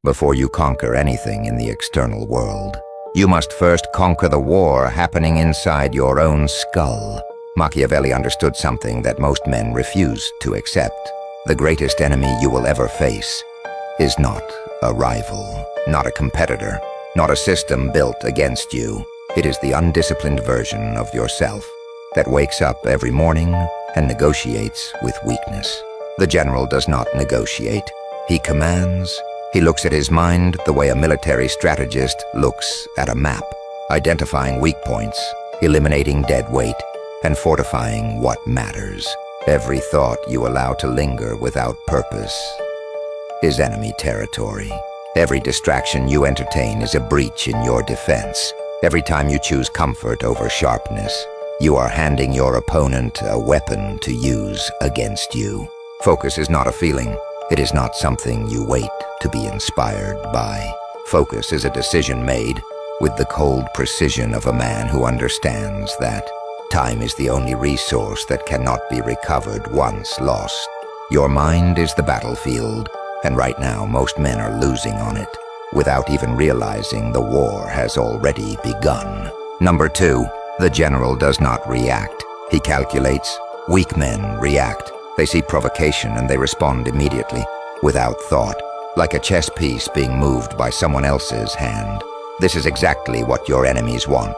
before you conquer anything in the external world. You must first conquer the war happening inside your own skull. Machiavelli understood something that most men refuse to accept. The greatest enemy you will ever face is not a rival, not a competitor, not a system built against you. It is the undisciplined version of yourself that wakes up every morning and negotiates with weakness. The general does not negotiate. He commands. He looks at his mind the way a military strategist looks at a map, identifying weak points, eliminating dead weight, and fortifying what matters. Every thought you allow to linger without purpose is enemy territory. Every distraction you entertain is a breach in your defense. Every time you choose comfort over sharpness, you are handing your opponent a weapon to use against you. Focus is not a feeling. It is not something you wait to be inspired by. Focus is a decision made with the cold precision of a man who understands that time is the only resource that cannot be recovered once lost. Your mind is the battlefield, and right now most men are losing on it without even realizing the war has already begun. Number 2, the general does not react. He calculates. Weak men react. They see provocation and they respond immediately, without thought, like a chess piece being moved by someone else's hand. This is exactly what your enemies want.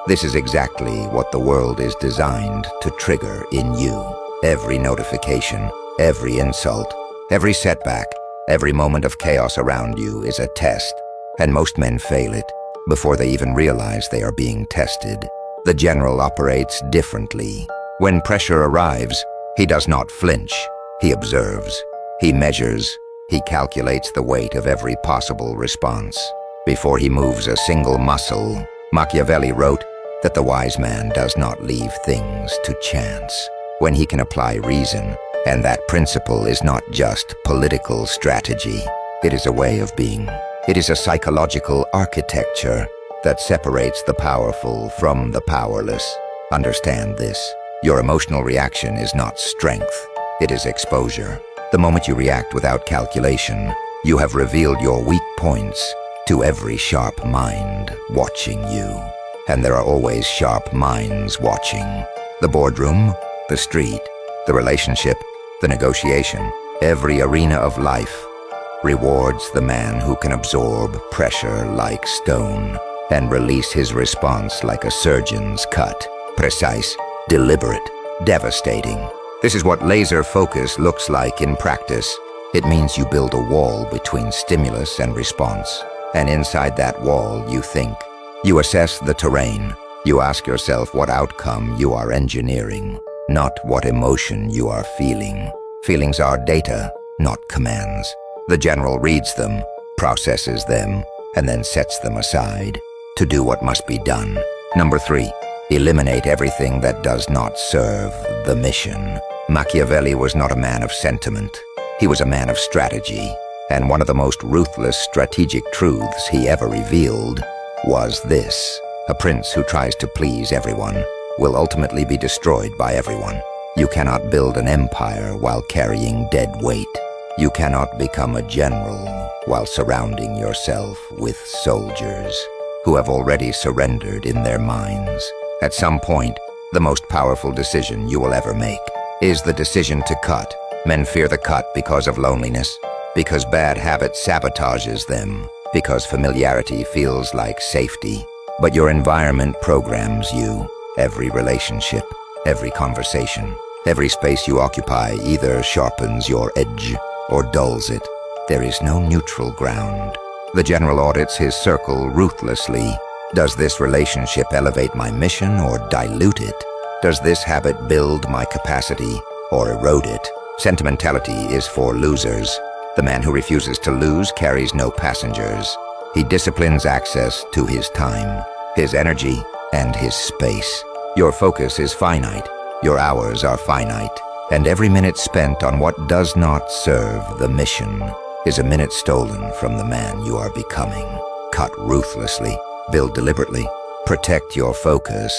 This is exactly what the world is designed to trigger in you. Every notification, every insult, every setback, every moment of chaos around you is a test, and most men fail it before they even realize they are being tested. The general operates differently. When pressure arrives, he does not flinch. He observes. He measures. He calculates the weight of every possible response. Before he moves a single muscle, Machiavelli wrote that the wise man does not leave things to chance. When he can apply reason, and that principle is not just political strategy. It is a way of being. It is a psychological architecture that separates the powerful from the powerless. Understand this. Your emotional reaction is not strength. It is exposure. The moment you react without calculation, you have revealed your weak points to every sharp mind watching you. And there are always sharp minds watching. The boardroom, the street, the relationship, the negotiation, every arena of life rewards the man who can absorb pressure like stone and release his response like a surgeon's cut. Precise, deliberate, devastating. This is what laser focus looks like in practice. It means you build a wall between stimulus and response. And inside that wall, you think. You assess the terrain. You ask yourself what outcome you are engineering, not what emotion you are feeling. Feelings are data, not commands. The general reads them, processes them, and then sets them aside to do what must be done. Number 3, eliminate everything that does not serve the mission. Machiavelli was not a man of sentiment. He was a man of strategy, and one of the most ruthless strategic truths he ever revealed was this: a prince who tries to please everyone will ultimately be destroyed by everyone. You cannot build an empire while carrying dead weight. You cannot become a general while surrounding yourself with soldiers who have already surrendered in their minds. At some point, the most powerful decision you will ever make is the decision to cut. Men fear the cut because of loneliness, because bad habit sabotages them, because familiarity feels like safety. But your environment programs you. Every relationship, every conversation, every space you occupy either sharpens your edge or dulls it. There is no neutral ground. The general audits his circle ruthlessly. Does this relationship elevate my mission or dilute it? Does this habit build my capacity or erode it? Sentimentality is for losers. The man who refuses to lose carries no passengers. He disciplines access to his time, his energy, and his space. Your focus is finite. Your hours are finite. And every minute spent on what does not serve the mission is a minute stolen from the man you are becoming. Cut ruthlessly. Build deliberately. Protect your focus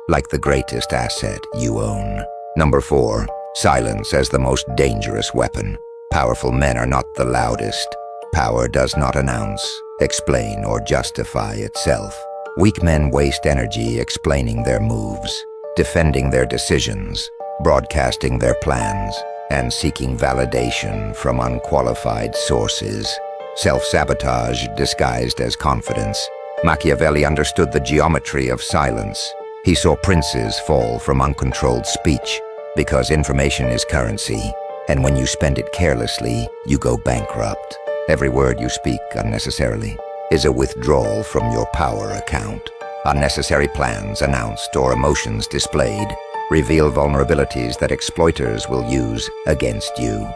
like the greatest asset you own. Number 4, silence as the most dangerous weapon. Powerful men are not the loudest. Power does not announce, explain, or justify itself. Weak men waste energy explaining their moves, defending their decisions, broadcasting their plans, and seeking validation from unqualified sources. Self-sabotage disguised as confidence. Machiavelli understood the geometry of silence. He saw princes fall from uncontrolled speech, because information is currency, and when you spend it carelessly, you go bankrupt. Every word you speak unnecessarily is a withdrawal from your power account. Unnecessary plans announced or emotions displayed reveal vulnerabilities that exploiters will use against you.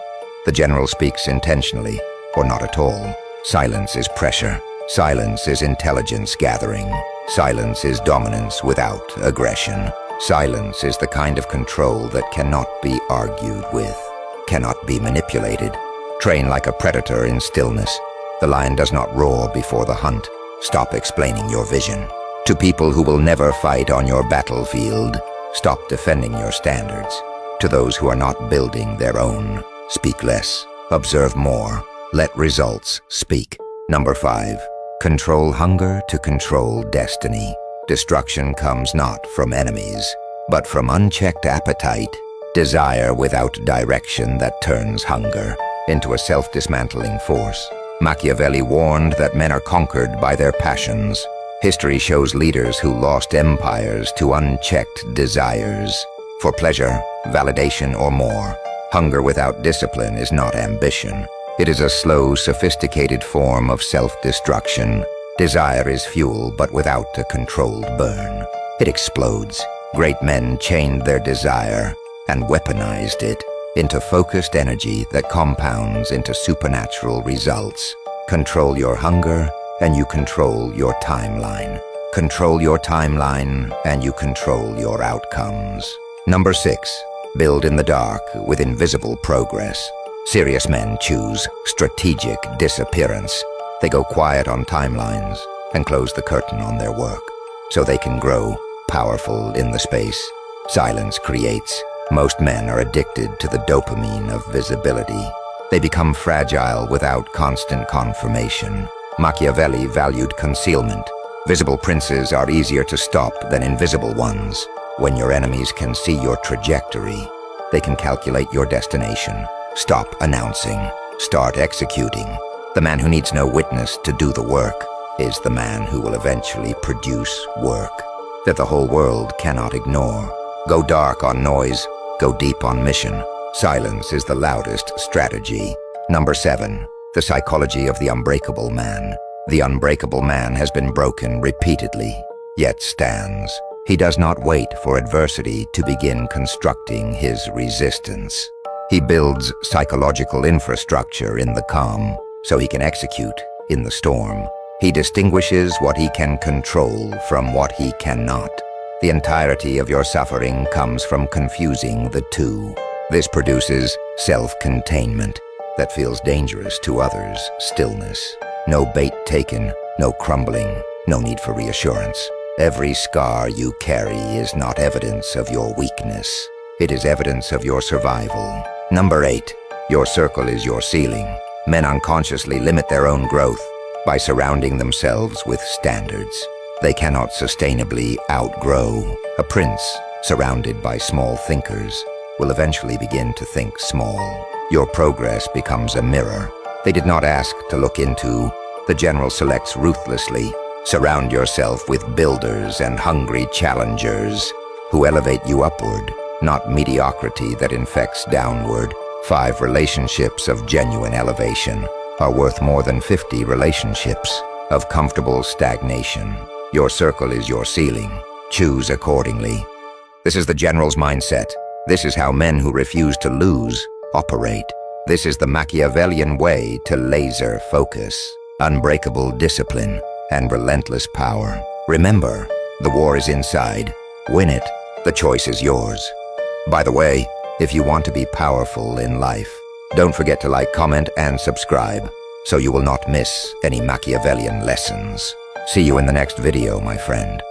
The general speaks intentionally, or not at all. Silence is pressure. Silence is intelligence gathering. Silence is dominance without aggression. Silence is the kind of control that cannot be argued with, cannot be manipulated. Train like a predator in stillness. The lion does not roar before the hunt. Stop explaining your vision. To people who will never fight on your battlefield, stop defending your standards. To those who are not building their own, speak less, observe more, let results speak. Number 5. Control hunger to control destiny. Destruction comes not from enemies, but from unchecked appetite, desire without direction that turns hunger into a self-dismantling force. Machiavelli warned that men are conquered by their passions. History shows leaders who lost empires to unchecked desires, for pleasure, validation, or more. Hunger without discipline is not ambition. It is a slow, sophisticated form of self-destruction. Desire is fuel, but without a controlled burn, it explodes. Great men chained their desire and weaponized it into focused energy that compounds into supernatural results. Control your hunger, and you control your timeline. Control your timeline, and you control your outcomes. Number 6. Build in the dark with invisible progress. Serious men choose strategic disappearance. They go quiet on timelines and close the curtain on their work, so they can grow powerful in the space silence creates. Most men are addicted to the dopamine of visibility. They become fragile without constant confirmation. Machiavelli valued concealment. Visible princes are easier to stop than invisible ones. When your enemies can see your trajectory, they can calculate your destination. Stop announcing. Start executing. The man who needs no witness to do the work is the man who will eventually produce work that the whole world cannot ignore. Go dark on noise. Go deep on mission. Silence is the loudest strategy. Number 7. The psychology of the unbreakable man. The unbreakable man has been broken repeatedly, yet stands. He does not wait for adversity to begin constructing his resistance. He builds psychological infrastructure in the calm, so he can execute in the storm. He distinguishes what he can control from what he cannot. The entirety of your suffering comes from confusing the two. This produces self-containment that feels dangerous to others. Stillness. No bait taken, no crumbling, no need for reassurance. Every scar you carry is not evidence of your weakness. It is evidence of your survival. Number 8. Your circle is your ceiling. Men unconsciously limit their own growth by surrounding themselves with standards they cannot sustainably outgrow. A prince surrounded by small thinkers will eventually begin to think small. Your progress becomes a mirror they did not ask to look into. The general selects ruthlessly. Surround yourself with builders and hungry challengers who elevate you upward, not mediocrity that infects downward. 5 relationships of genuine elevation are worth more than 50 relationships of comfortable stagnation. Your circle is your ceiling. Choose accordingly. This is the general's mindset. This is how men who refuse to lose operate. This is the Machiavellian way to laser focus, unbreakable discipline, and relentless power. Remember, the war is inside. Win it. The choice is yours. By the way, if you want to be powerful in life, don't forget to like, comment, and subscribe so you will not miss any Machiavellian lessons. See you in the next video, my friend.